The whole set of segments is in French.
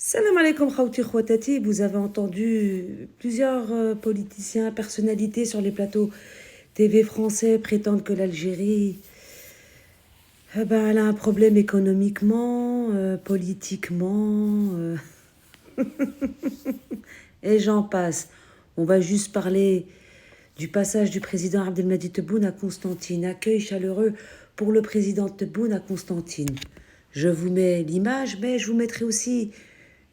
Salam alaikum khawti khwatati, vous avez entendu plusieurs politiciens, personnalités sur les plateaux TV français prétendent que l'Algérie elle a un problème économiquement, politiquement, et j'en passe. On va juste parler du passage du président Abdelmadjid Tebboune à Constantine. Accueil chaleureux pour le président Tebboune à Constantine. Je vous mets l'image, mais je vous mettrai aussi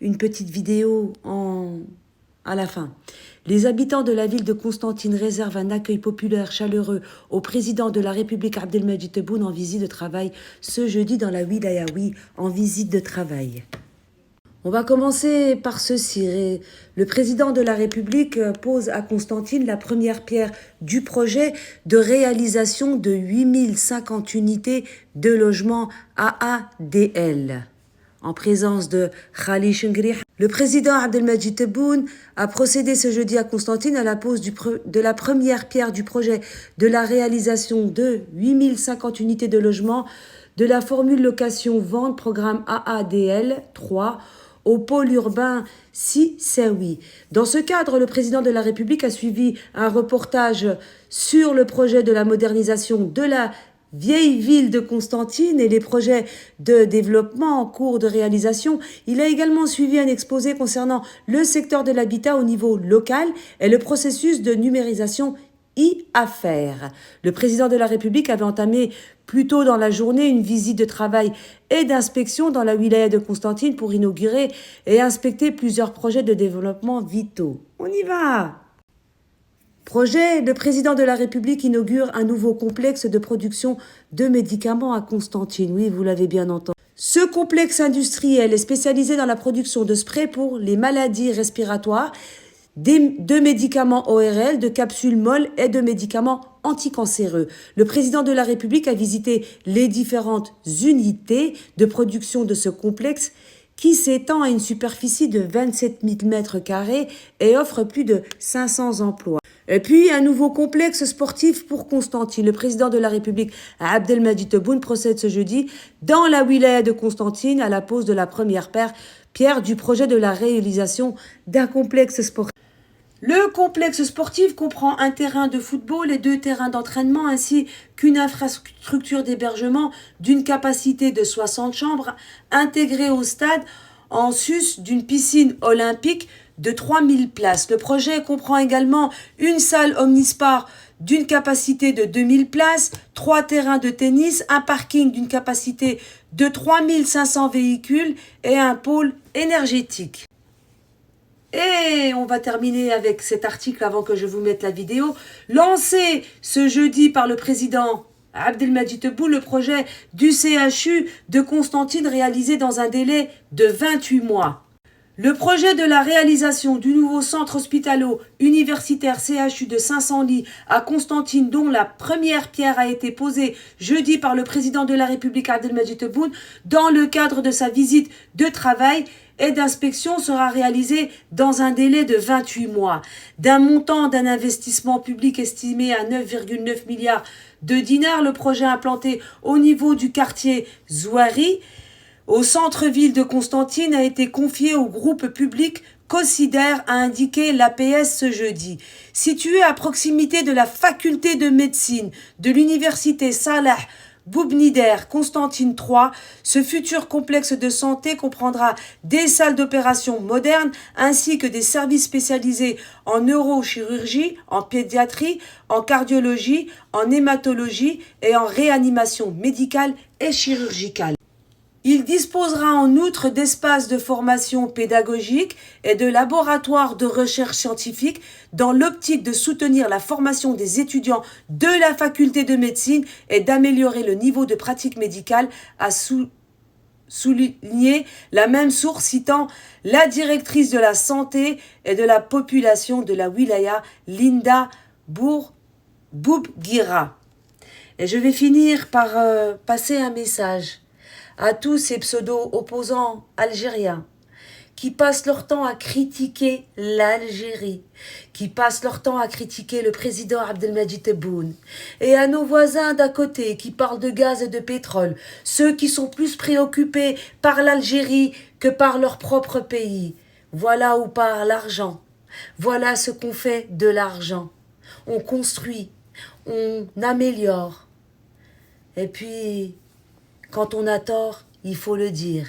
une petite vidéo à la fin. Les habitants de la ville de Constantine réservent un accueil populaire chaleureux au président de la République Abdelmadjid Tebboune en visite de travail ce jeudi dans la wilaya, en visite de travail. On va commencer par ceci. Le président de la République pose à Constantine la première pierre du projet de réalisation de 8050 unités de logement AADL. En présence de Khali Chengrih, le président Abdelmadjid Tebboune a procédé ce jeudi à Constantine à la pose de la première pierre du projet de la réalisation de 8050 unités de logement de la formule location-vente programme AADL 3 au pôle urbain Sissaoui. Dans ce cadre, le président de la République a suivi un reportage sur le projet de la modernisation de la vieille ville de Constantine et les projets de développement en cours de réalisation. Il a également suivi un exposé concernant le secteur de l'habitat au niveau local et le processus de numérisation e-affaires. Le président de la République avait entamé plus tôt dans la journée une visite de travail et d'inspection dans la wilaya de Constantine pour inaugurer et inspecter plusieurs projets de développement vitaux. On y va! Projet, le président de la République inaugure un nouveau complexe de production de médicaments à Constantine. Oui, vous l'avez bien entendu. Ce complexe industriel est spécialisé dans la production de sprays pour les maladies respiratoires, de médicaments ORL, de capsules molles et de médicaments anticancéreux. Le président de la République a visité les différentes unités de production de ce complexe qui s'étend à une superficie de 27 000 m² et offre plus de 500 emplois. Et puis, un nouveau complexe sportif pour Constantine. Le président de la République, Abdelmadjid Tebboune, procède ce jeudi dans la wilaya de Constantine à la pose de la première pierre du projet de la réalisation d'un complexe sportif. Le complexe sportif comprend un terrain de football et 2 terrains d'entraînement ainsi qu'une infrastructure d'hébergement d'une capacité de 60 chambres intégrée au stade en sus d'une piscine olympique de 3000 places. Le projet comprend également une salle omnisport d'une capacité de 2000 places, 3 terrains de tennis, un parking d'une capacité de 3500 véhicules et un pôle énergétique. Et on va terminer avec cet article avant que je vous mette la vidéo. Lancé ce jeudi par le président Abdelmadjid Tebboune, le projet du CHU de Constantine réalisé dans un délai de 28 mois. Le projet de la réalisation du nouveau centre hospitalo-universitaire CHU de 500 lits à Constantine, dont la première pierre a été posée jeudi par le président de la République Abdelmadjid Tebboune dans le cadre de sa visite de travail et d'inspection, sera réalisé dans un délai de 28 mois. D'un montant d'un investissement public estimé à 9,9 milliards de dinars, le projet implanté au niveau du quartier Zouari, au centre-ville de Constantine, a été confié au groupe public Cosider, a indiqué l'APS ce jeudi. Situé à proximité de la faculté de médecine de l'université Salah Boubnider Constantine 3, ce futur complexe de santé comprendra des salles d'opération modernes ainsi que des services spécialisés en neurochirurgie, en pédiatrie, en cardiologie, en hématologie et en réanimation médicale et chirurgicale. Il disposera en outre d'espaces de formation pédagogique et de laboratoires de recherche scientifique dans l'optique de soutenir la formation des étudiants de la faculté de médecine et d'améliorer le niveau de pratique médicale, a souligné la même source citant la directrice de la santé et de la population de la wilaya, Linda Boubguira. Et je vais finir par passer un message à tous ces pseudo-opposants algériens qui passent leur temps à critiquer l'Algérie, qui passent leur temps à critiquer le président Abdelmadjid Tebboune, et à nos voisins d'à côté qui parlent de gaz et de pétrole, ceux qui sont plus préoccupés par l'Algérie que par leur propre pays. Voilà où part l'argent. Voilà ce qu'on fait de l'argent. On construit, on améliore. Et puis, quand on a tort, il faut le dire.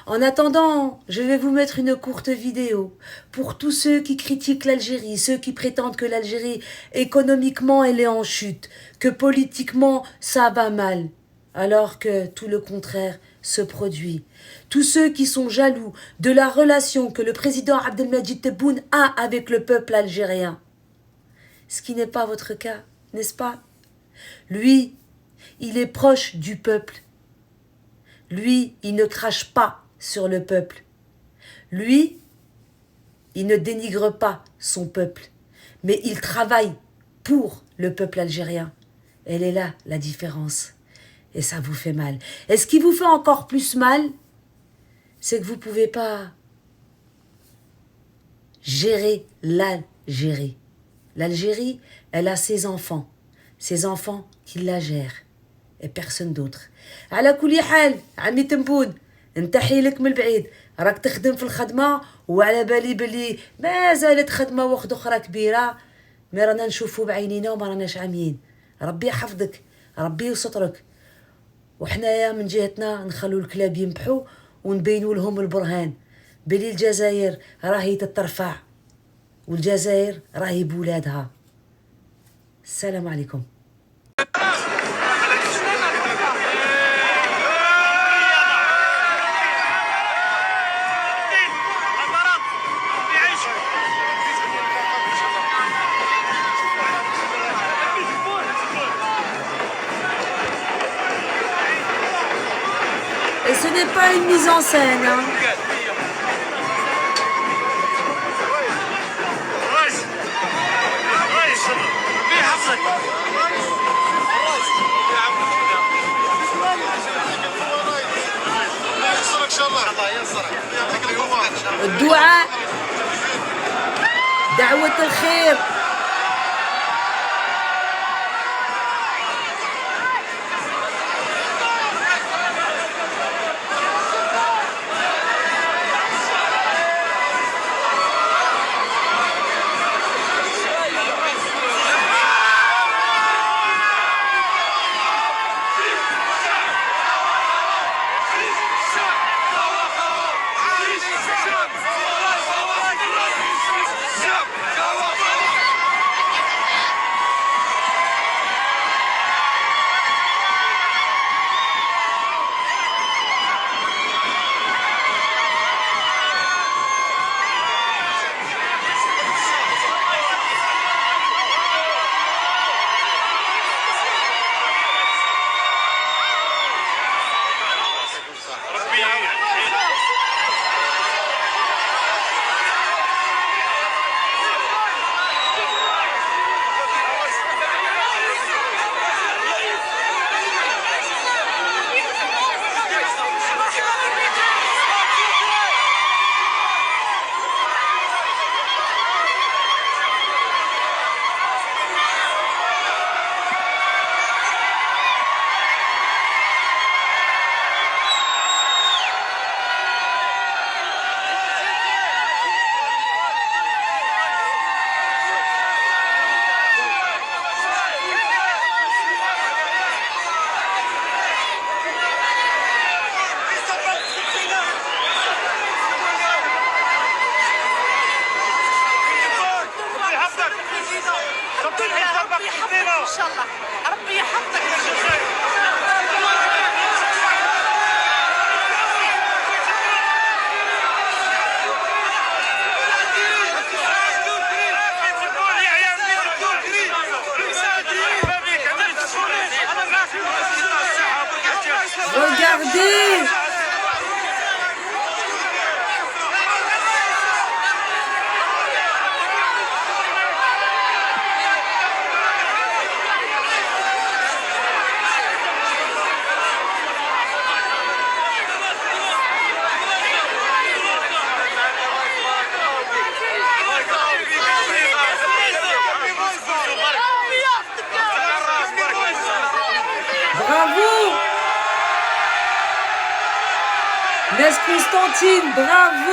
En attendant, je vais vous mettre une courte vidéo pour tous ceux qui critiquent l'Algérie, ceux qui prétendent que l'Algérie, économiquement, elle est en chute, que politiquement, ça va mal, alors que tout le contraire se produit. Tous ceux qui sont jaloux de la relation que le président Abdelmadjid Tebboune a avec le peuple algérien. Ce qui n'est pas votre cas, n'est-ce pas? Lui, il est proche du peuple. Lui, il ne crache pas sur le peuple. Lui, il ne dénigre pas son peuple, mais il travaille pour le peuple algérien. Elle est là, la différence. Et ça vous fait mal. Et ce qui vous fait encore plus mal, c'est que vous ne pouvez pas gérer l'Algérie. L'Algérie, elle a ses enfants qui la gèrent, et personne d'autre. على كل حال عمي تنبون نتحي لك من بعيد، راك تخدم في الخدمه وعلى بالي بلي ما زالت خدمه واحده اخرى كبيره، مي رانا نشوفو بعينينا وما راناش عاميين. ربي يحفظك، ربي يسترك، وحنايا من جهتنا نخلو الكلاب ينبحو ونبينوا لهم البرهان بلي الجزائر راهي تترفع والجزائر راهي بولادها. السلام عليكم. Et ce n'est pas une mise en scène, hein. الدعاء، دعوة الخير. Regardez! Constantine, bravo!